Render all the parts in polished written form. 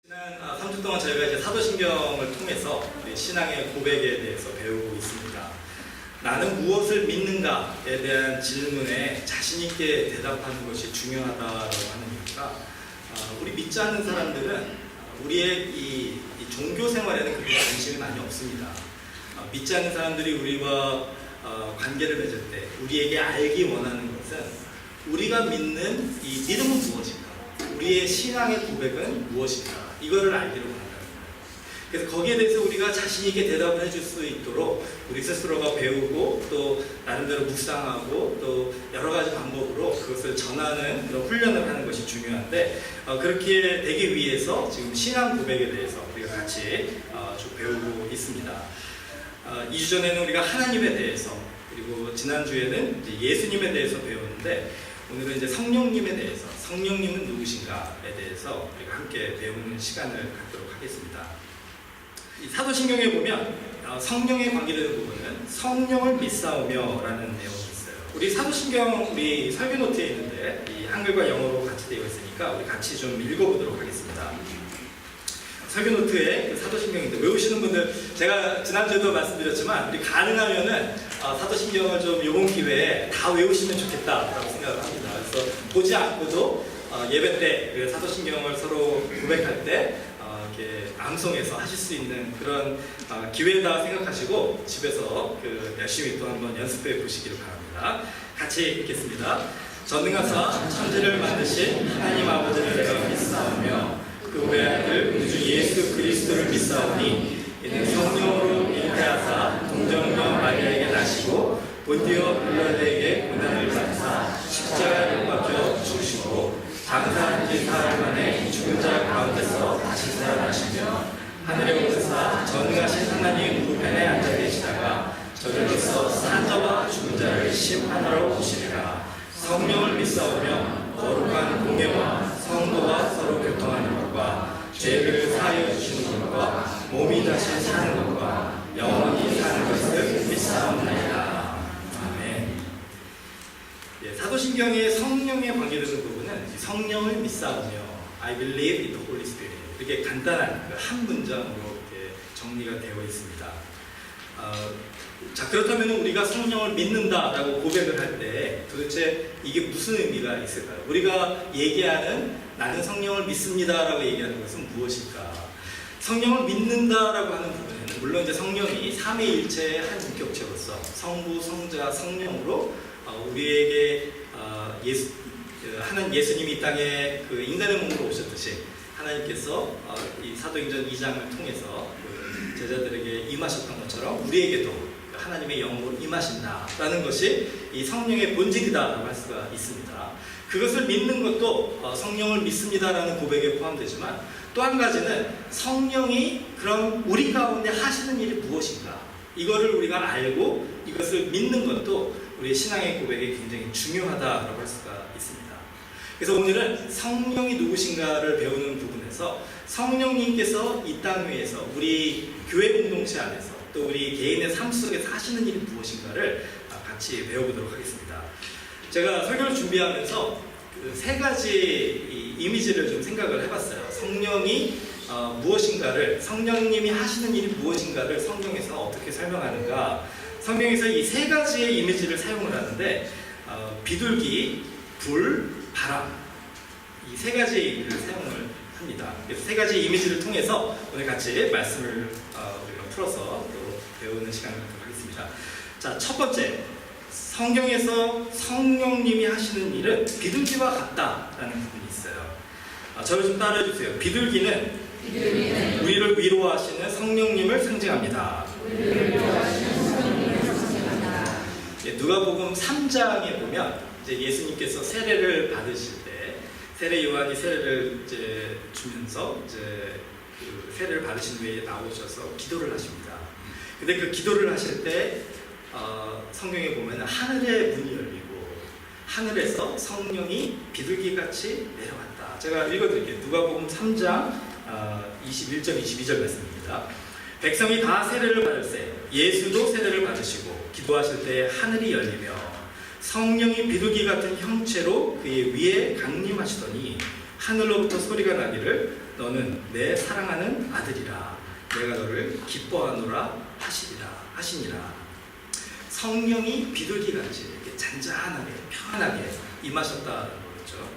지난 3주 동안 저희가 이제 사도신경을 통해서 우리 신앙의 고백에 대해서 배우고 있습니다. 나는 무엇을 믿는가에 대한 질문에 자신 있게 대답하는 것이 중요하다고 하는 이유가 우리 믿지 않는 사람들은 우리의 이 종교 생활에는 그렇게 관심이 많이 없습니다. 믿지 않는 사람들이 우리와 관계를 맺을 때 우리에게 알기 원하는 것은 우리가 믿는 이 믿음은 무엇인가, 우리의 신앙의 고백은 무엇인가, 이거를 알기를 원한다는 거예요. 그래서 거기에 대해서 우리가 자신 있게 대답을 해줄 수 있도록 우리 스스로가 배우고 또 나름대로 묵상하고 또 여러 가지 방법으로 그것을 전하는 그런 훈련을 하는 것이 중요한데, 그렇게 되기 위해서 지금 신앙 고백에 대해서 우리가 같이 쭉 배우고 있습니다. 2주 전에는 우리가 하나님에 대해서, 그리고 지난주에는 이제 예수님에 대해서 배웠는데, 오늘은 이제 성령님에 대해서, 성령님은 누구신가에 대해서 우리가 함께 배우는 시간을 갖도록 하겠습니다. 이 사도신경에 보면 성령에 관계되는 부분은 성령을 믿사오며 라는 내용이 있어요. 우리 사도신경 우리 설교 노트에 있는데 이 한글과 영어로 같이 되어 있으니까 우리 같이 좀 읽어보도록 하겠습니다. 설교 노트에 사도신경인데 외우시는 분들, 제가 지난주에도 말씀드렸지만 우리 가능하면은 사도신경을 좀 이번 기회에 다 외우시면 좋겠다라고 생각을 합니다. 그래서 보지 않고도 예배 때 그 사도신경을 서로 고백할 때 이렇게 암송해서 하실 수 있는 그런 기회다 생각하시고 집에서 열심히 또 한번 연습해 보시기를 바랍니다. 같이 읽겠습니다. 전능하사 천지를 만드신 하나님 아버지를 내가 믿사오며 그 외아들 우주 예수 그리스도를 믿사오니 이는 성령으로 잉태하사 동정녀 마리아에게 나시고 본디오 빌라도에게 고난을 받으사 십자가에 못 박혀 죽으시고 장사한 지 사흘 만에 죽은 자 가운데서 다시 살아나시며 하늘에 오르사 전능하신 하나님 우편에 앉아 계시다가 저리로서 산 자와 죽은 자를 심판하러 오시리라. 성령을 믿사오며 거룩한 공예와 성도와 서로 교통하는 것과 죄를 사하여 주시는 것과 몸이 다시 사는 것과 영원히 사는 것을 믿사옵나이다. 아멘. 사도신경의 성령에 관계되는 부분은 성령을 믿사오며 I believe in the Holy Spirit, 이렇게 간단한 한 문장으로 이렇게 정리가 되어 있습니다. 자, 그렇다면 우리가 성령을 믿는다라고 고백을 할 때 도대체 이게 무슨 의미가 있을까요? 우리가 얘기하는 나는 성령을 믿습니다라고 얘기하는 것은 무엇일까? 성령을 믿는다라고 하는 부분에는 물론 이제 성령이 삼위일체의 한 인격체로서 성부, 성자, 성령으로 우리에게 하나님 예수님이 이 땅에 그 인간의 몸으로 오셨듯이 하나님께서 이 사도행전 2장을 통해서 그 제자들에게 임하셨던 것처럼 우리에게도 하나님의 영으로 임하신다라는 것이 이 성령의 본질이다라고 할 수가 있습니다. 그것을 믿는 것도 성령을 믿습니다라는 고백에 포함되지만 또 한 가지는 성령이 그럼 우리 가운데 하시는 일이 무엇인가, 이거를 우리가 알고 이것을 믿는 것도 우리 신앙의 고백에 굉장히 중요하다라고 할 수가 있습니다. 그래서 오늘은 성령이 누구신가를 배우는 부분에서 성령님께서 이 땅 위에서 우리 교회 공동체 안에서 또 우리 개인의 삶 속에서 하시는 일이 무엇인가를 같이 배워보도록 하겠습니다. 제가 설교를 준비하면서 그 세 가지 이미지를 좀 생각을 해봤어요. 성령이 무엇인가를, 성령님이 하시는 일이 무엇인가를 성경에서 어떻게 설명하는가. 성경에서 이 세 가지의 이미지를 사용을 하는데 비둘기, 불, 바람, 이 세 가지의 이미지를 사용을 합니다. 그래서 세 가지 이미지를 통해서 오늘 같이 말씀을 우리가 풀어서 또 배우는 시간을 갖도록 하겠습니다. 자, 첫 번째, 성경에서 성령님이 하시는 일은 비둘기와 같다라는 부분이 있어요. 저를 좀 따라해주세요. 비둘기는 우리를 위로하시는 성령님을 상징합니다. 누가복음 3장에 보면 이제 예수님께서 세례를 받으실 때 세례 요한이 세례를 이제 주면서 이제 그 세례를 받으신 후에 나오셔서 기도를 하십니다. 근데 그 기도를 하실 때 성경에 보면 하늘의 문이 열리고 하늘에서 성령이 비둘기같이 내려왔다. 제가 읽어드릴게요. 누가복음 3장 21절 22절 말씀입니다. 백성이 다 세례를 받을세 예수도 세례를 받으시고 기도하실 때 하늘이 열리며 성령이 비둘기 같은 형체로 그의 위에 강림하시더니 하늘로부터 소리가 나기를 너는 내 사랑하는 아들이라 내가 너를 기뻐하노라 하시니라. 성령이 비둘기같이 이렇게 잔잔하게 편안하게 임하셨다는 거죠.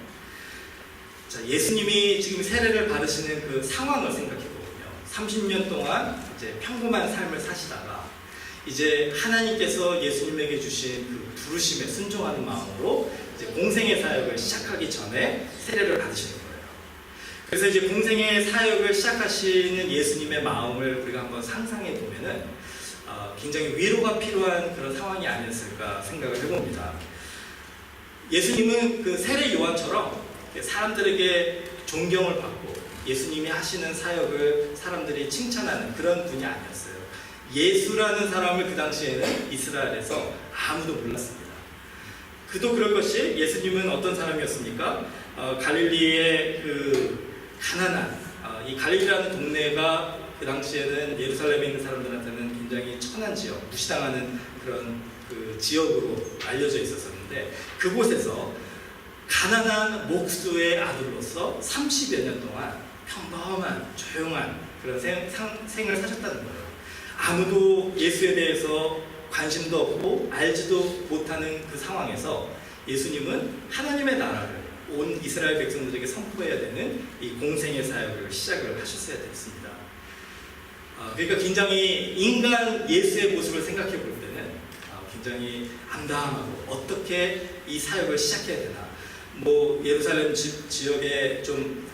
자, 예수님이 지금 세례를 받으시는 그 상황을 생각해 보면요, 30년 동안 이제 평범한 삶을 사시다가 이제 하나님께서 예수님에게 주신 그 부르심에 순종하는 마음으로 이제 공생의 사역을 시작하기 전에 세례를 받으시는 거예요. 그래서 이제 공생의 사역을 시작하시는 예수님의 마음을 우리가 한번 상상해 보면은 굉장히 위로가 필요한 그런 상황이 아니었을까 생각을 해봅니다. 예수님은 그 세례 요한처럼 사람들에게 존경을 받고 예수님이 하시는 사역을 사람들이 칭찬하는 그런 분이 아니었어요. 예수라는 사람을 그 당시에는 이스라엘에서 아무도 몰랐습니다. 그도 그럴 것이 예수님은 어떤 사람이었습니까? 갈릴리의 그 가난한 이 갈릴리라는 동네가 그 당시에는 예루살렘에 있는 사람들한테는 굉장히 천한 지역, 무시당하는 그런 그 지역으로 알려져 있었는데, 그곳에서 가난한 목수의 아들로서 30여 년 동안 평범한 조용한 그런 생을 사셨다는 거예요. 아무도 예수에 대해서 관심도 없고 알지도 못하는 그 상황에서 예수님은 하나님의 나라를 온 이스라엘 백성들에게 선포해야 되는 이 공생의 사역을 시작을 하셨어야 됐습니다. 그러니까 굉장히 인간 예수의 모습을 생각해 볼 때는 굉장히 암담하고 어떻게 이 사역을 시작해야 되나, 뭐 예루살렘 지역에 좀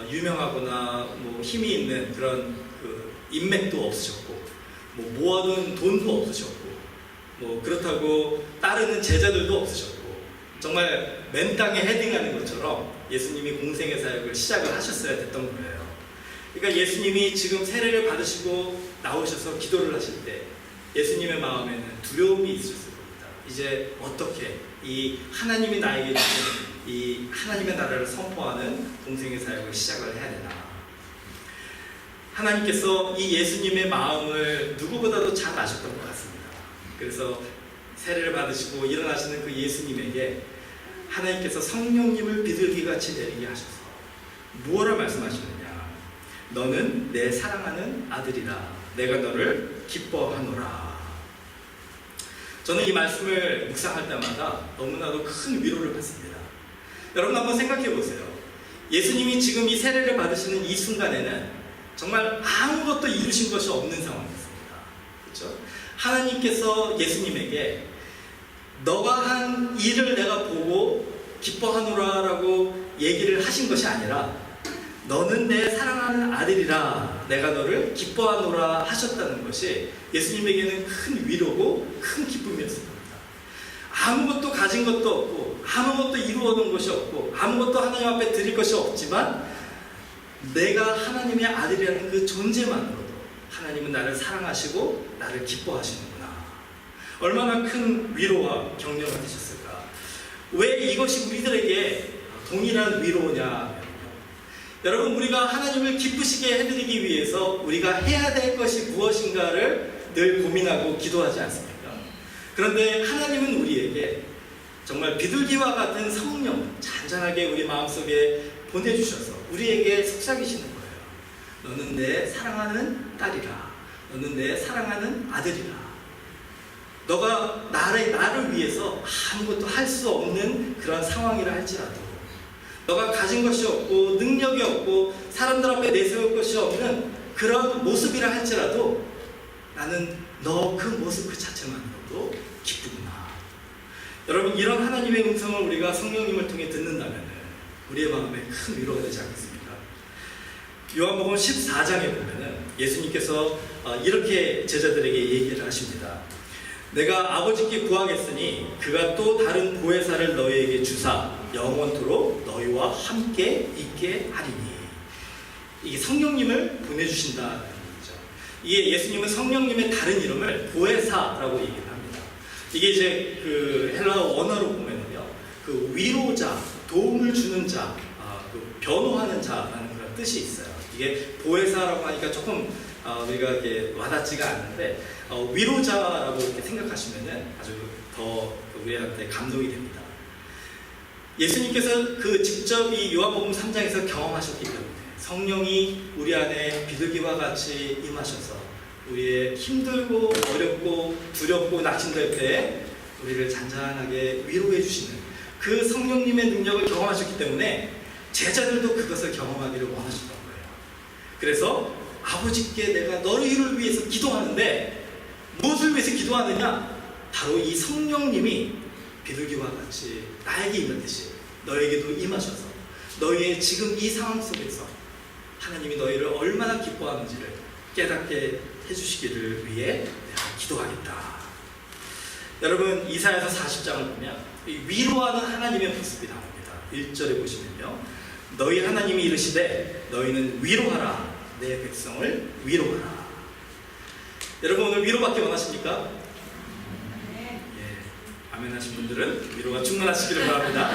유명하거나 뭐 힘이 있는 그런 그 인맥도 없으셨고, 뭐 모아둔 돈도 없으셨고, 뭐 그렇다고 따르는 제자들도 없으셨고, 정말 맨 땅에 헤딩하는 것처럼 예수님이 공생의 사역을 시작을 하셨어야 됐던 거예요. 그러니까 예수님이 지금 세례를 받으시고 나오셔서 기도를 하실 때 예수님의 마음에는 두려움이 있으셨을 겁니다. 이제 어떻게 이 하나님이 나에게 주신 이 하나님의 나라를 선포하는 공생의 사역을 시작을 해야 되나. 하나님께서 이 예수님의 마음을 누구보다도 잘 아셨던 것 같습니다. 그래서 세례를 받으시고 일어나시는 그 예수님에게 하나님께서 성령님을 비둘기같이 내리게 하셔서 무엇을 말씀하시느냐. 너는 내 사랑하는 아들이라 내가 너를 기뻐하노라. 저는 이 말씀을 묵상할 때마다 너무나도 큰 위로를 받습니다. 여러분 한번 생각해 보세요. 예수님이 지금 이 세례를 받으시는 이 순간에는 정말 아무것도 이루신 것이 없는 상황이었습니다. 그렇죠? 하나님께서 예수님에게 너가 한 일을 내가 보고 기뻐하노라라고 얘기를 하신 것이 아니라 너는 내 사랑하는 아들이라 내가 너를 기뻐하노라 하셨다는 것이 예수님에게는 큰 위로고 큰 기쁨이었습니다. 아무것도 가진 것도 없고 아무것도 이루어놓은 것이 없고 아무것도 하나님 앞에 드릴 것이 없지만 내가 하나님의 아들이라는 그 존재만으로도 하나님은 나를 사랑하시고 나를 기뻐하시는구나. 얼마나 큰 위로와 격려가 되셨을까. 왜 이것이 우리들에게 동일한 위로냐. 여러분, 우리가 하나님을 기쁘시게 해드리기 위해서 우리가 해야 될 것이 무엇인가를 늘 고민하고 기도하지 않습니까? 그런데 하나님은 우리에게 정말 비둘기와 같은 성령 잔잔하게 우리 마음속에 보내주셔서 우리에게 속삭이시는 거예요. 너는 내 사랑하는 딸이라. 너는 내 사랑하는 아들이라. 너가 나를 위해서 아무것도 할 수 없는 그런 상황이라 할지라도, 너가 가진 것이 없고 능력이 없고 사람들 앞에 내세울 것이 없는 그런 모습이라 할지라도 나는 너 그 모습 그 자체만으로도 기쁘구나. 여러분, 이런 하나님의 음성을 우리가 성령님을 통해 듣는다면 우리의 마음에 큰 위로가 되지 않겠습니까? 요한복음 14장에 보면은 예수님께서 이렇게 제자들에게 얘기를 하십니다. 내가 아버지께 구하겠으니 그가 또 다른 보혜사를 너희에게 주사 영원토록 너희와 함께 있게 하리니. 이게 성령님을 보내주신다는 얘기죠. 이게 예수님은 성령님의 다른 이름을 보혜사라고 얘기를 합니다. 이게 이제 그 헬라어 원어로 보면은요, 그 위로자, 도움을 주는 자, 그 변호하는 자라는 그런 뜻이 있어요. 이게 보혜사라고 하니까 조금 우리가 이렇게 와닿지가 않는데 위로자라고 이렇게 생각하시면은 아주 더 우리한테 감동이 됩니다. 예수님께서 그 직접 이 요한복음 3장에서 경험하셨기 때문에 성령이 우리 안에 비둘기와 같이 임하셔서 우리의 힘들고 어렵고 두렵고 낙심될 때 우리를 잔잔하게 위로해 주시는 그 성령님의 능력을 경험하셨기 때문에 제자들도 그것을 경험하기를 원하셨던 거예요. 그래서 아버지께 내가 너희를 위해서 기도하는데 무엇을 위해서 기도하느냐? 바로 이 성령님이 비둘기와 같이 나에게 임했듯이 너에게도 임하셔서 너희의 지금 이 상황 속에서 하나님이 너희를 얼마나 기뻐하는지를 깨닫게 해주시기를 위해 내가 기도하겠다. 여러분, 이사야서 40장을 보면 위로하는 하나님의 모습이 나옵니다. 1절에 보시면요, 너희 하나님이 이르시되 너희는 위로하라, 내 백성을 위로하라. 여러분, 오늘 위로받기 원하십니까? 예, 아멘 하신 분들은 위로가 충만하시기를 바랍니다.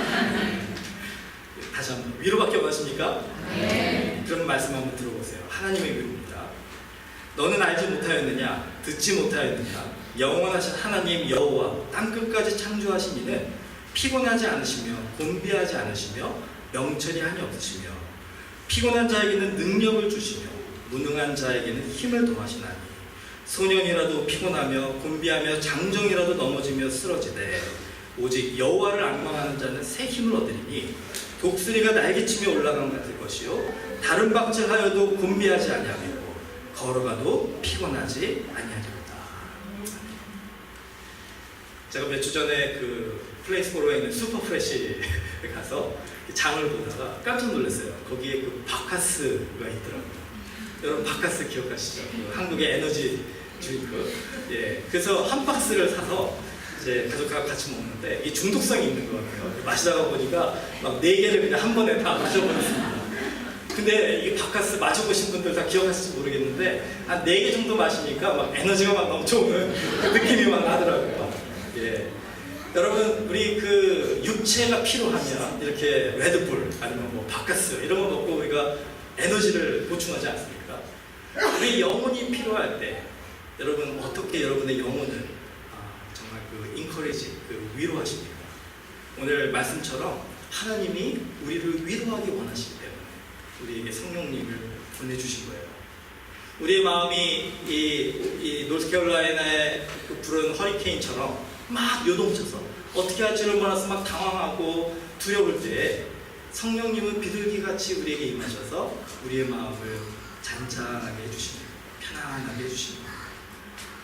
다시 한번, 위로받기 원하십니까? 네. 그럼 말씀 한번 들어보세요. 하나님의 위로입니다. 너는 알지 못하였느냐? 듣지 못하였느냐? 영원하신 하나님 여호와 땅끝까지 창조하신 이는 피곤하지 않으시며 곤비하지 않으시며 명철이 한이 없으시며 피곤한 자에게는 능력을 주시며 무능한 자에게는 힘을 더하시나니 소년이라도 피곤하며 곤비하며 장정이라도 넘어지며 쓰러지되 오직 여호와를 앙망하는 자는 새 힘을 얻으리니 독수리가 날개치며 올라간 같을 것이요 다른 박질하여도 곤비하지 아니하며 걸어가도 피곤하지 아니하리로다. 제가 몇 주 전에 그 플레이스포로에 있는 슈퍼프레시에 가서 장을 보다가 깜짝 놀랐어요. 거기에 그 바카스가 있더라고요. 여러분, 바카스 기억하시죠? 그 한국의 에너지 드링크. 예, 그래서 한 박스를 사서 이제 가족과 같이 먹는데 이 중독성이 있는 것 같아요. 마시다가 보니까 막 4개를 그냥 한 번에 다 마셔버렸습니다. 근데 이 바카스 마셔보신 분들 다 기억하실지 모르겠는데 한 4개 정도 마시니까 막 에너지가 막 넘쳐오는 그 느낌이 막 나더라고요. 예. 여러분, 우리 그 육체가 필요하면 이렇게 레드불 아니면 뭐 바카스 이런 거 먹고 우리가 에너지를 보충하지 않습니까? 우리 영혼이 필요할 때 여러분, 어떻게 여러분의 영혼을 정말 그 인커리지, 그 위로하십니까? 오늘 말씀처럼 하나님이 우리를 위로하기 원하시기 때문에 우리에게 성령님을 보내주신 거예요. 우리의 마음이 이 노스캐롤라이나에 그 불은 허리케인처럼 막 요동쳐서 어떻게 할지를 몰라서 막 당황하고 두려울 때 성령님은 비둘기같이 우리에게 임하셔서 우리의 마음을 잔잔하게 해주십니다. 편안하게 해주십니다.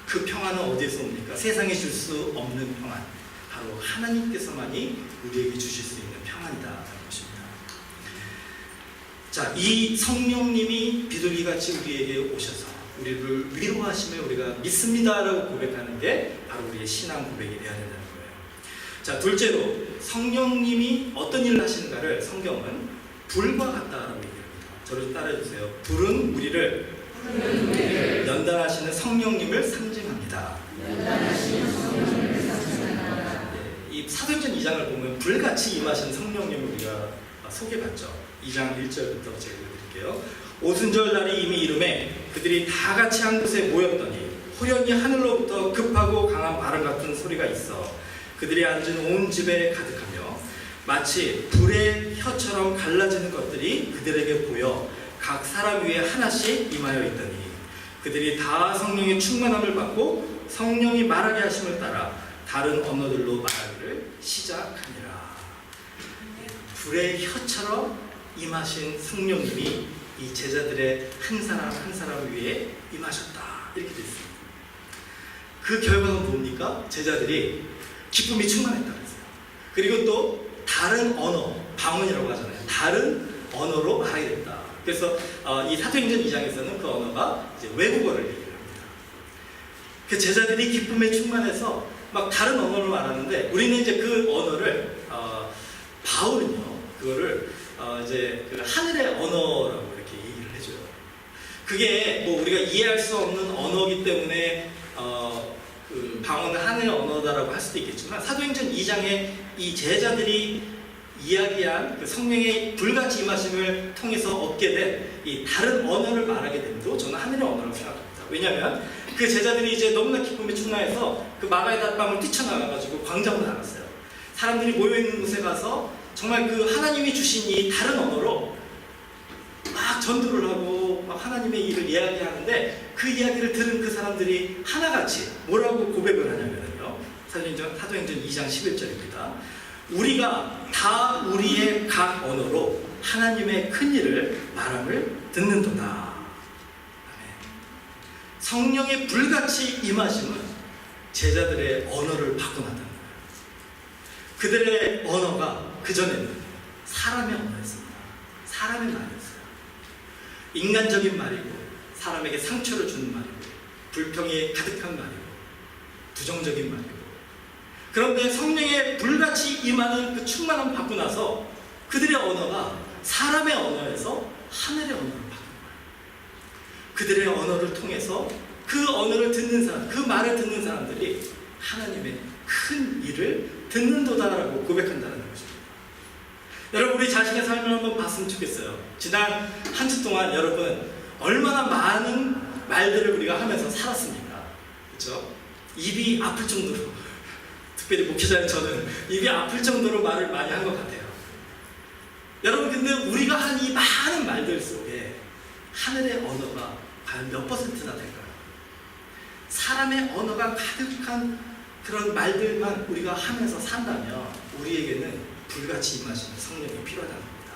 그 평안은 어디에서 옵니까? 세상에 줄 수 없는 평안, 바로 하나님께서만이 우리에게 주실 수 있는 평안이다라는 것입니다. 자, 이 성령님이 비둘기같이 우리에게 오셔서 우리를 위로하심을 우리가 믿습니다라고 고백하는 게 바로 우리의 신앙 고백이 되어야 된다는 거예요. 자, 둘째로 성령님이 어떤 일을 하시는가를 성경은 불과 같다라고 얘기합니다. 저를 좀 따라해주세요. 불은 우리를 연단하시는 성령님을 상징합니다. 이 사도행전 2장을 보면 불같이 임하신 성령님을 우리가 소개받죠. 2장 1절부터 제가 읽어드릴게요. 오순절 날이 이미 이름에 그들이 다 같이 한 곳에 모였더니 호련히 하늘로부터 급하고 강한 바람 같은 소리가 있어 그들이 앉은 온 집에 가득하며 마치 불의 혀처럼 갈라지는 것들이 그들에게 보여 각 사람 위에 하나씩 임하여 있더니 그들이 다 성령의 충만함을 받고 성령이 말하게 하심을 따라 다른 언어들로 말하기를 시작하니라. 불의 혀처럼 임하신 성령님이 이 제자들의 한 사람 한 사람 위에 임하셨다. 이렇게 되어 있습니다. 그 결과는 뭡니까? 제자들이 기쁨이 충만했다고 했어요. 그리고 또 다른 언어, 방언이라고 하잖아요. 다른 언어로 말하게 됐다. 그래서 이 사도행전 2장에서는 그 언어가 이제 외국어를 얘기를 합니다. 그 제자들이 기쁨에 충만해서 막 다른 언어로 말하는데 우리는 이제 그 언어를 바울은요, 그거를 이제 그 하늘의 언어라고 이렇게 얘기를 해줘요. 그게 뭐 우리가 이해할 수 없는 언어이기 때문에 그 방언은 하늘의 언어다라고 할 수도 있겠지만 사도행전 2장에 이 제자들이 이야기한 그 성령의 불같이 임하심을 통해서 얻게 된 이 다른 언어를 말하게 됨도 저는 하늘의 언어라고 생각합니다. 왜냐하면 그 제자들이 이제 너무나 기쁨에 충만해서 그 마가의 다방을 뛰쳐나가가지고 광장으로 나갔어요. 사람들이 모여있는 곳에 가서 정말 그 하나님이 주신 이 다른 언어로 막 전도를 하고 막 하나님의 일을 이야기하는데 그 이야기를 들은 그 사람들이 하나같이 뭐라고 고백을 하냐면요. 사도행전 2장 11절입니다. 우리가 다 우리의 각 언어로 하나님의 큰 일을 말함을 듣는도다. 아멘. 성령의 불같이 임하심은 제자들의 언어를 바꿔놨다는 거예요. 그들의 언어가 그전에는 사람의 언어였습니다. 사람의 말이었어요. 인간적인 말이고 사람에게 상처를 주는 말이고 불평이 가득한 말이고 부정적인 말이고, 그런데 성령의 불같이 임하는 그 충만함을 받고 나서 그들의 언어가 사람의 언어에서 하늘의 언어로 바뀐 거예요. 그들의 언어를 통해서 그 언어를 듣는 사람, 그 말을 듣는 사람들이 하나님의 큰 일을 듣는도다라고 고백한다는 것입니다. 여러분, 우리 자신의 삶을 한번 봤으면 좋겠어요. 지난 한 주 동안 여러분 얼마나 많은 말들을 우리가 하면서 살았습니까? 그렇죠? 입이 아플 정도로, 특별히 목회자인 저는 입이 아플 정도로 말을 많이 한 것 같아요. 여러분, 근데 우리가 한 이 많은 말들 속에 하늘의 언어가 과연 몇 퍼센트나 될까요? 사람의 언어가 가득한 그런 말들만 우리가 하면서 산다면 우리에게는 불같이 임하시는 성령이 필요하다는 겁니다.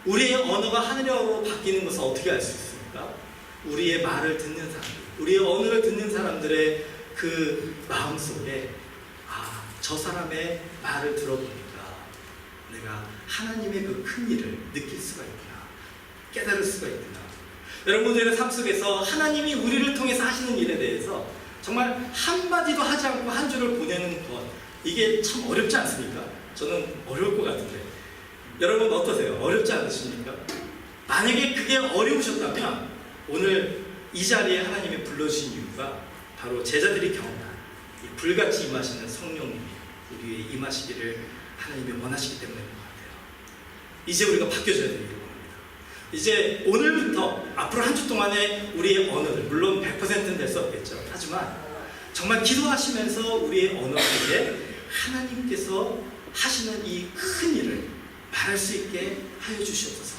우리의 언어가 하늘의 언어로 바뀌는 것을 어떻게 알 수 있습니까? 우리의 말을 듣는 사람들, 우리의 언어를 듣는 사람들의 그 마음속에 저 사람의 말을 들어보니까 내가 하나님의 그 큰 일을 느낄 수가 있구나, 깨달을 수가 있구나. 여러분들의 삶 속에서 하나님이 우리를 통해서 하시는 일에 대해서 정말 한마디도 하지 않고 한 주를 보내는 것, 이게 참 어렵지 않습니까? 저는 어려울 것 같은데 여러분 어떠세요? 어렵지 않으십니까? 만약에 그게 어려우셨다면 오늘 이 자리에 하나님이 불러주신 이유가 바로 제자들이 경험한 이 불같이 임하시는 성령님이 우리의 임하시기를 하나님이 원하시기 때문인 것 같아요. 이제 우리가 바뀌어져야 되기를 원합니다. 이제 오늘부터 앞으로 한 주 동안의 우리의 언어들, 물론 100%는 될 수 없겠죠. 하지만 정말 기도하시면서 우리의 언어 속에 하나님께서 하시는 이 큰 일을 말할 수 있게 하여 주시옵소서.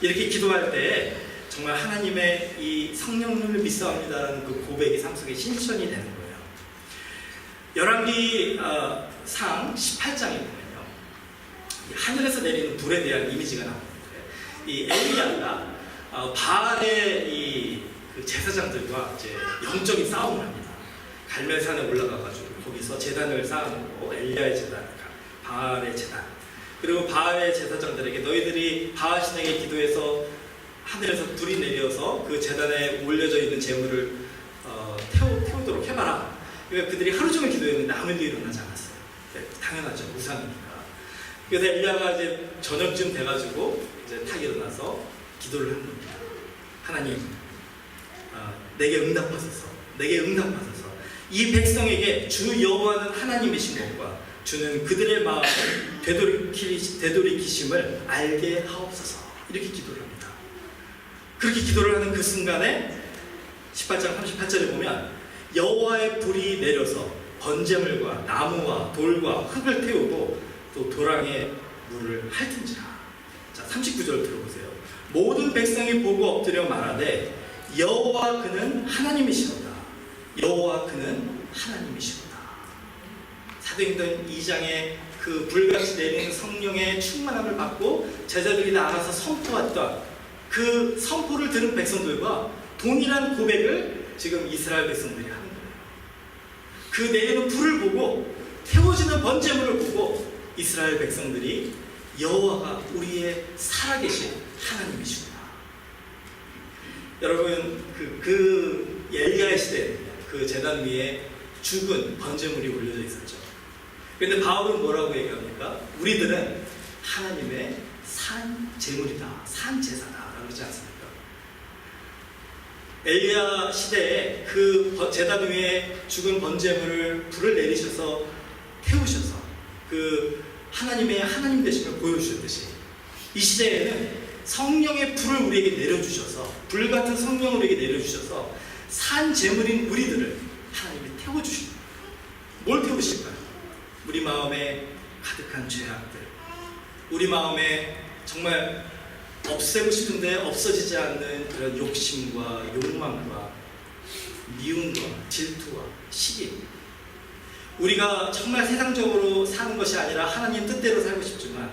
이렇게 기도할 때 정말 하나님의 이 성령님을 믿사옵니다라는 그 고백이 삶 속에 실천이 되는 거예요. 열왕기 상 18장에 보면요, 하늘에서 내리는 불에 대한 이미지가 나오는데, 이 엘리야가 바알의 그 제사장들과 이제 영적인 싸움을 합니다. 갈멜산에 올라가가지고 거기서 제단을 쌓아놓고, 엘리야의 제단, 바알의 제단, 그리고 바알의 제사장들에게 너희들이 바알 신에게 기도해서 하늘에서 불이 내려서 그 제단에 올려져 있는 재물을 태우도록 해봐라. 그러니까 그들이 하루 종일 기도했는데 아무 일도 일어나지 않았어요. 네, 당연하죠, 우상이니까. 그래서 엘리야가 이제 저녁쯤 돼가지고 이제 탁 일어나서 기도를 한 겁니다. 하나님, 내게 응답하소서, 내게 응답하소서. 이 백성에게 주 여호와는 하나님이신 것과 주는 그들의 마음을 되돌이키심을 알게 하옵소서. 이렇게 기도를 합니다. 그렇게 기도를 하는 그 순간에 18장 38절에 보면 여호와의 불이 내려서 번제물과 나무와 돌과 흙을 태우고 또 도랑에 물을 핥은지라. 자, 39절 들어보세요. 모든 백성이 보고 엎드려 말하되 여호와 그는 하나님이시로다. 여호와 그는 하나님이시로다. 사도행전 2장에 그 불같이 내리는 성령의 충만함을 받고 제자들이 다 알아서 선포했던 그 선포를 들은 백성들과 동일한 고백을 지금 이스라엘 백성들이 하는 거예요. 그 내리는 불을 보고 태워지는 번제물을 보고 이스라엘 백성들이 여호와가 우리의 살아계신 하나님이시구나. 여러분, 그 엘리야의 시대 그 제단 위에 죽은 번제물이 올려져 있었죠. 그런데 바울은 뭐라고 얘기합니까? 우리들은 하나님의 산 제물이다, 산 제사다 라고 하지 않습니까? 엘리야 시대에 그 제단 위에 죽은 번제물을 불을 내리셔서 태우셔서 그 하나님의 하나님 되심을 보여주셨듯이 이 시대에는 성령의 불을 우리에게 내려주셔서, 불같은 성령을 우리에게 내려주셔서 산 제물인 우리들을 하나님이 태워주십니다. 뭘 태우실까요? 우리 마음에 가득한 죄악들, 우리 마음에 정말 없애고 싶은데 없어지지 않는 그런 욕심과 욕망과 미움과 질투와 시기, 우리가 정말 세상적으로 사는 것이 아니라 하나님 뜻대로 살고 싶지만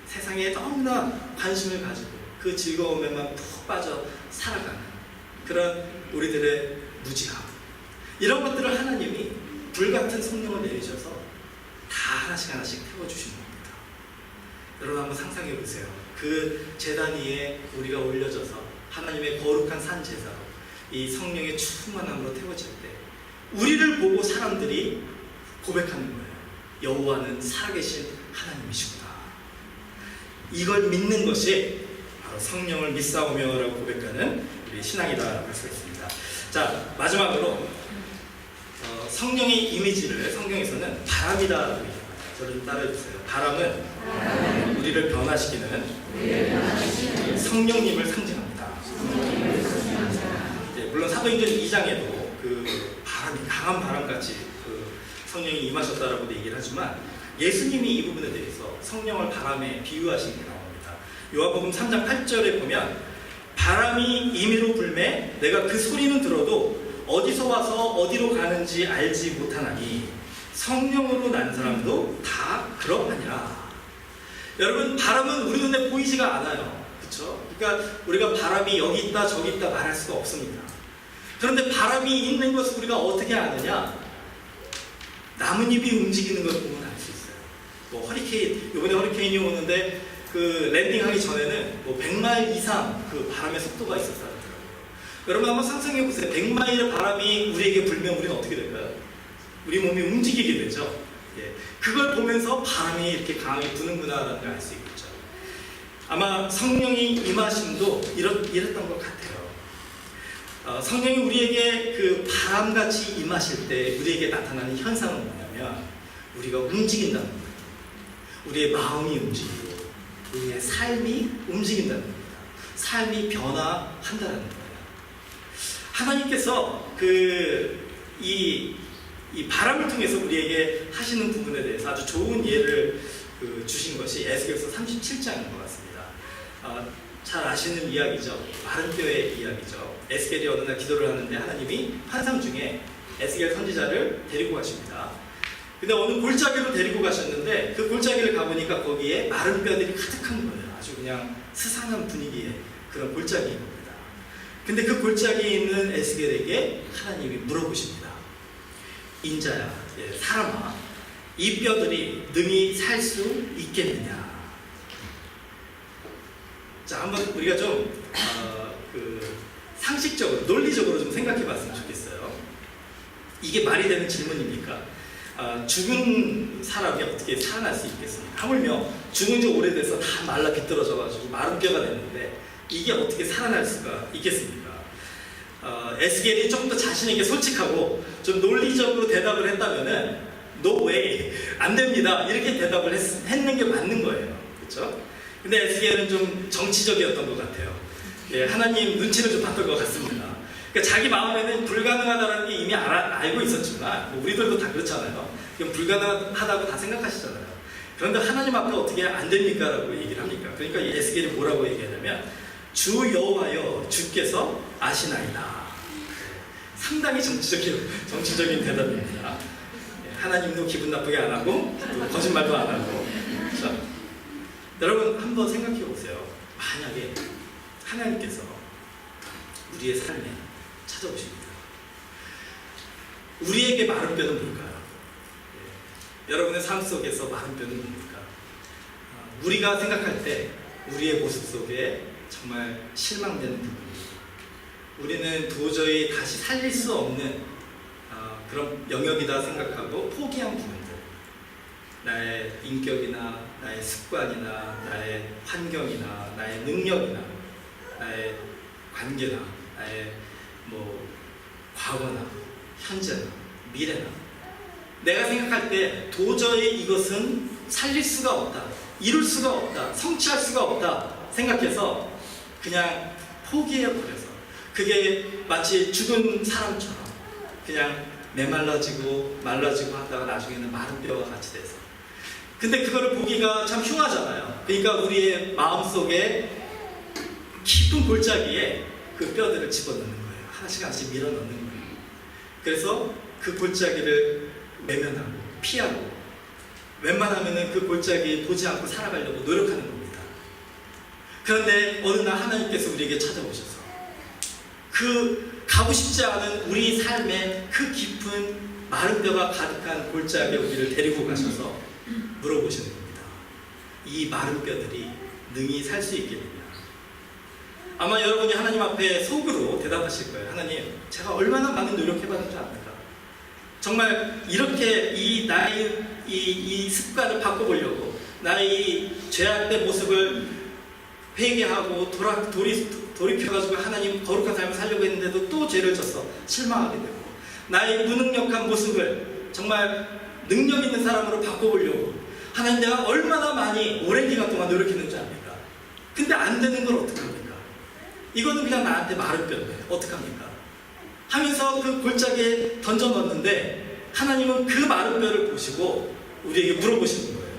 세상에 너무나 관심을 가지고 그 즐거움에만 푹 빠져 살아가는 그런 우리들의 무지함, 이런 것들을 하나님이 불같은 성령을 내리셔서 다 하나씩 하나씩 태워주시는 겁니다. 여러분 한번 상상해 보세요. 그 제단 위에 우리가 올려져서 하나님의 거룩한 산 제사로 이 성령의 충만함으로 태워질 때 우리를 보고 사람들이 고백하는 거예요. 여호와는 살아계신 하나님이시구나. 이걸 믿는 것이 바로 성령을 믿사오며라고 고백하는 우리 신앙이다라고 할 수 있습니다. 자, 마지막으로 성령의 이미지를 성경에서는 바람이다라고 얘기합니다. 저를 따라해주세요. 바람은 우리를 변화시키는 성령님을 상징합니다. 물론 사도행전 2장에도 그 바람이 강한 바람같이 그 성령이 임하셨다라고 얘기를 하지만 예수님이 이 부분에 대해서 성령을 바람에 비유하신 게 나옵니다. 요한복음 3장 8절에 보면 바람이 임의로 불매 내가 그 소리는 들어도 어디서 와서 어디로 가는지 알지 못하나니 성령으로 난 사람도 다 그러하니라. 여러분, 바람은 우리 눈에 보이지가 않아요. 그렇죠? 그러니까 우리가 바람이 여기 있다 저기 있다 말할 수가 없습니다. 그런데 바람이 있는 것을 우리가 어떻게 아느냐? 나뭇잎이 움직이는 걸 보면 알 수 있어요. 뭐 허리케인, 이번에 허리케인이 오는데 그 랜딩하기 전에는 뭐 100마일 이상 그 바람의 속도가 있었다더라고요. 여러분 한번 상상해 보세요. 100마일의 바람이 우리에게 불면 우리는 어떻게 될까요? 우리 몸이 움직이게 되죠. 예. 그걸 보면서 바람이 이렇게 강하게 부는구나라는 걸 알 수 있겠죠. 아마 성령이 임하심도 이랬던 것 같아요. 성령이 우리에게 그 바람같이 임하실 때 우리에게 나타나는 현상은 뭐냐면 우리가 움직인다는 거예요. 우리의 마음이 움직이고 우리의 삶이 움직인다는 겁니다. 삶이 변화한다는 거예요. 하나님께서 이 바람을 통해서 우리에게 하시는 부분에 대해서 아주 좋은 예를 주신 것이 에스겔서 37장인 것 같습니다. 잘 아시는 이야기죠. 마른 뼈의 이야기죠. 에스겔이 어느 날 기도를 하는데 하나님이 환상 중에 에스겔 선지자를 데리고 가십니다. 근데 어느 골짜기로 데리고 가셨는데 그 골짜기를 가보니까 거기에 마른 뼈들이 가득한 거예요. 아주 그냥 스산한 분위기의 그런 골짜기인 겁니다. 근데 그 골짜기에 있는 에스겔에게 하나님이 물어보십니다. 인자야, 사람아, 이 뼈들이 능히 살 수 있겠느냐? 자, 한번 우리가 좀 상식적으로, 논리적으로 좀 생각해 봤으면 좋겠어요. 이게 말이 되는 질문입니까? 죽은 사람이 어떻게 살아날 수 있겠습니까? 하물며 죽은 지 오래돼서 다 말라 비뚤어져가지고 마른 뼈가 됐는데 이게 어떻게 살아날 수가 있겠습니까? 에스겔이 조금 더 자신에게 솔직하고 좀 논리적으로 대답을 했다면은 No way, 안 됩니다, 이렇게 대답을 했는 게 맞는 거예요. 그렇죠? 근데 에스겔은 좀 정치적이었던 것 같아요. 하나님 눈치를 좀 봤던 것 같습니다. 그러니까 자기 마음에는 불가능하다는 게 이미 알고 있었지만 우리들도 다 그렇잖아요. 그럼 불가능하다고 다 생각하시잖아요. 그런데 하나님 앞에 어떻게 안 됩니까? 라고 얘기를 합니까? 그러니까 에스겔이 뭐라고 얘기하냐면 주 여호와여 주께서 아시나이다. 상당히 정치적인 대답입니다. 하나님도 기분 나쁘게 안 하고 거짓말도 안 하고. 그렇죠? 여러분 한번 생각해 보세요. 만약에 하나님께서 우리의 삶에 찾아오십니다. 우리에게 마른 뼈는 뭘까요? 여러분의 삶 속에서 마른 뼈는 뭡니까? 우리가 생각할 때 우리의 모습 속에 정말 실망되는 부분이, 우리는 도저히 다시 살릴 수 없는 그런 영역이다 생각하고 포기한 부분들, 나의 인격이나 나의 습관이나 나의 환경이나 나의 능력이나 나의 관계나 나의 과거나 현재나 미래나, 내가 생각할 때 도저히 이것은 살릴 수가 없다, 이룰 수가 없다, 성취할 수가 없다 생각해서 그냥 포기해버려서 그게 마치 죽은 사람처럼 그냥 메말라지고 말라지고 하다가 나중에는 마른 뼈와 같이 돼서, 근데 그거를 보기가 참 흉하잖아요. 그러니까 우리의 마음속에 깊은 골짜기에 그 뼈들을 집어넣는 거예요. 하나씩 하나씩 밀어넣는 거예요. 그래서 그 골짜기를 외면하고 피하고 웬만하면 그 골짜기 보지 않고 살아가려고 노력하는 겁니다. 그런데 어느 날 하나님께서 우리에게 찾아오셔서 그 가고 싶지 않은 우리 삶의 그 깊은 마른 뼈가 가득한 골짜기에 우리를 데리고 가셔서 물어보시는 겁니다. 이 마른 뼈들이 능히 살 수 있겠느냐? 아마 여러분이 하나님 앞에 속으로 대답하실 거예요. 하나님, 제가 얼마나 많은 노력해봤는지 압니까? 정말 이렇게 이 습관을 바꿔보려고 나의 죄악된 모습을 회개하고 돌이켜가지고 하나님 거룩한 삶을 살려고 했는데도 또 죄를 져서 실망하게 되고 나의 무능력한 모습을 정말 능력 있는 사람으로 바꿔보려고 하나님 내가 얼마나 많이 오랜 기간 동안 노력했는지 압니까? 근데 안 되는 걸 어떡합니까? 이거는 그냥 나한테 마른 뼈인데 어떡합니까? 하면서 그 골짜기에 던져 넣었는데 하나님은 그 마른 뼈를 보시고 우리에게 물어보시는 거예요.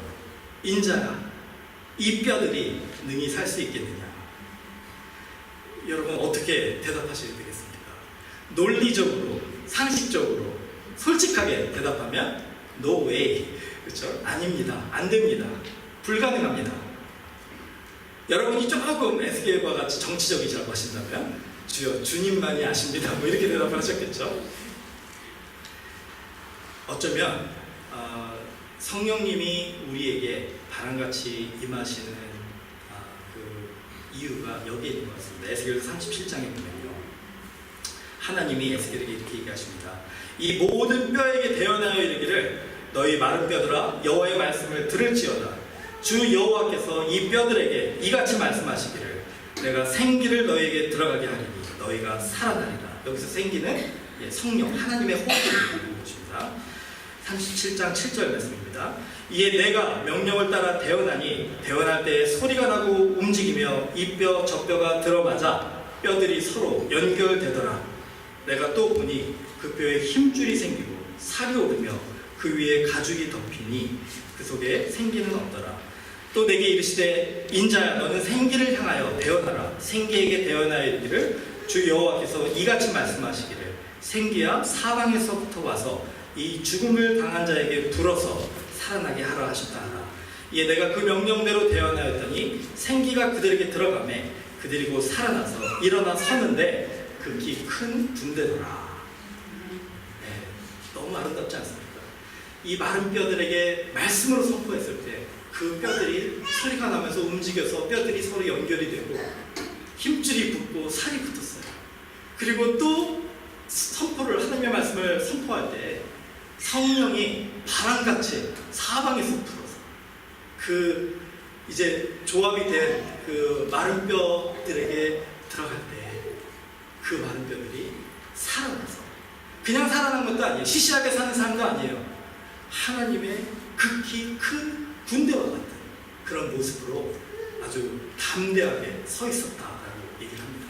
인자야, 이 뼈들이 능히 살 수 있겠느냐? 여러분 어떻게 대답하셔야 되겠습니까? 논리적으로, 상식적으로, 솔직하게 대답하면 No way, 그렇죠? 아닙니다, 안 됩니다, 불가능합니다. 여러분이 조금 에스겔과 같이 정치적이라고 하신다면 주여 주님만이 아십니다, 뭐 이렇게 대답을 하셨겠죠? 어쩌면 성령님이 우리에게 바람같이 임하시는 그 이유가 여기에 있는 것 같습니다. 에스겔서 37장에 보면요, 하나님이 에스겔에게 이렇게 얘기하십니다. 이 모든 뼈에게 대언하여 이르기를 너희 마른 뼈들아 여호와의 말씀을 들을지어다. 주 여호와께서 이 뼈들에게 이같이 말씀하시기를 내가 생기를 너희에게 들어가게 하리니 너희가 살아나리라. 여기서 생기는 성령, 하나님의 호흡을 이루는 것입니다. 37장 7절 말씀입니다. 이에 내가 명령을 따라 대언하니 대언할 때 소리가 나고 움직이며 이 뼈 저 뼈가 들어맞아 뼈들이 서로 연결되더라. 내가 또 보니 그 뼈에 힘줄이 생기고 살이 오르며 그 위에 가죽이 덮이니 그 속에 생기는 없더라. 또 내게 이르시되 인자야 너는 생기를 향하여 대언하라. 생기에게 대언하여 이르기를 주 여호와께서 이같이 말씀하시기를 생기야 사방에서부터 와서 이 죽음을 당한 자에게 불어서 살아나게 하라 하셨다 하라. 이에 내가 그 명령대로 대언하였더니 생기가 그들에게 들어가매 그들이 곧 살아나서 일어나 서는데 극히 큰 군대더라. 네, 너무 아름답지 않습니까? 이 마른 뼈들에게 말씀으로 선포했을 때 그 뼈들이 소리가 나면서 움직여서 뼈들이 서로 연결이 되고 힘줄이 붙고 살이 붙었어요. 그리고 또 선포를, 하나님의 말씀을 선포할 때 성령이 바람같이 사방에서 불어서 그 이제 조합이 된 그 마른 뼈들에게 들어갈 때 그 마른 뼈들이 살아나서 그냥 살아난 것도 아니에요. 시시하게 사는 사람도 아니에요. 하나님의 극히 큰 군대와 같은 그런 모습으로 아주 담대하게 서 있었다라고 얘기를 합니다.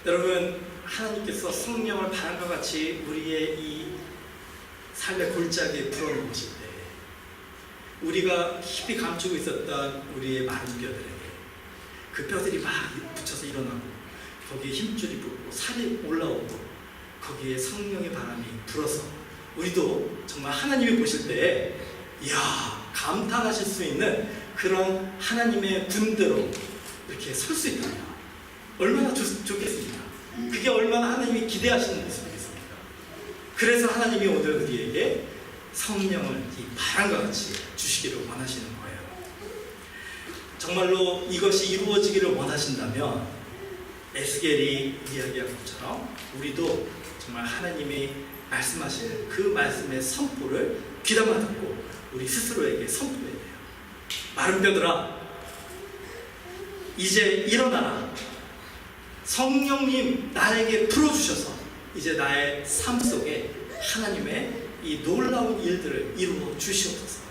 여러분, 하나님께서 성령을 바람과 같이 우리의 이 삶의 골짜기에 불어넣으실 때 우리가 깊이 감추고 있었던 우리의 마른 뼈들에게 그 뼈들이 막 붙여서 일어나고 거기에 힘줄이 붙고 살이 올라오고 거기에 성령의 바람이 불어서 우리도 정말 하나님이 보실 때 이야 감탄하실 수 있는 그런 하나님의 군대로 이렇게 설 수 있다면 얼마나 좋겠습니까? 그게 얼마나 하나님이 기대하시는 모습이겠습니까? 그래서 하나님이 오늘 우리에게 성령을 이 바람과 같이 주시기를 원하시는 거예요. 정말로 이것이 이루어지기를 원하신다면 에스겔이 이야기한 것처럼 우리도 정말 하나님이 말씀하시는 그 말씀의 선포를 귀담아 듣고 우리 스스로에게 선포해야 돼요. 마른 뼈들아 이제 일어나라. 성령님 나에게 풀어주셔서 이제 나의 삶 속에 하나님의 이 놀라운 일들을 이루어 주시옵소서.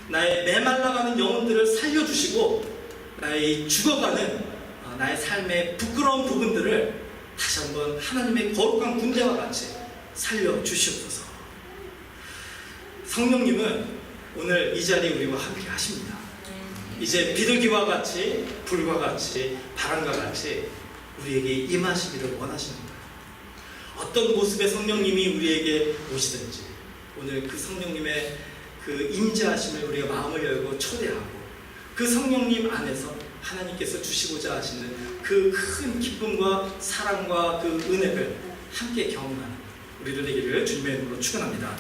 나의 메말라가는 영혼들을 살려주시고 나의 죽어가는 나의 삶의 부끄러운 부분들을 다시 한번 하나님의 거룩한 군대와 같이 살려주시옵소서. 성령님은 오늘 이 자리에 우리와 함께 하십니다. 이제 비둘기와 같이 불과 같이 바람과 같이 우리에게 임하시기를 원하시는 거예요. 어떤 모습의 성령님이 우리에게 오시든지 오늘 그 성령님의 그 임재하심을 우리가 마음을 열고 초대하고 그 성령님 안에서 하나님께서 주시고자 하시는 그 큰 기쁨과 사랑과 그 은혜를 함께 경험하는 우리들 되기를 주님의 이름으로 축원합니다.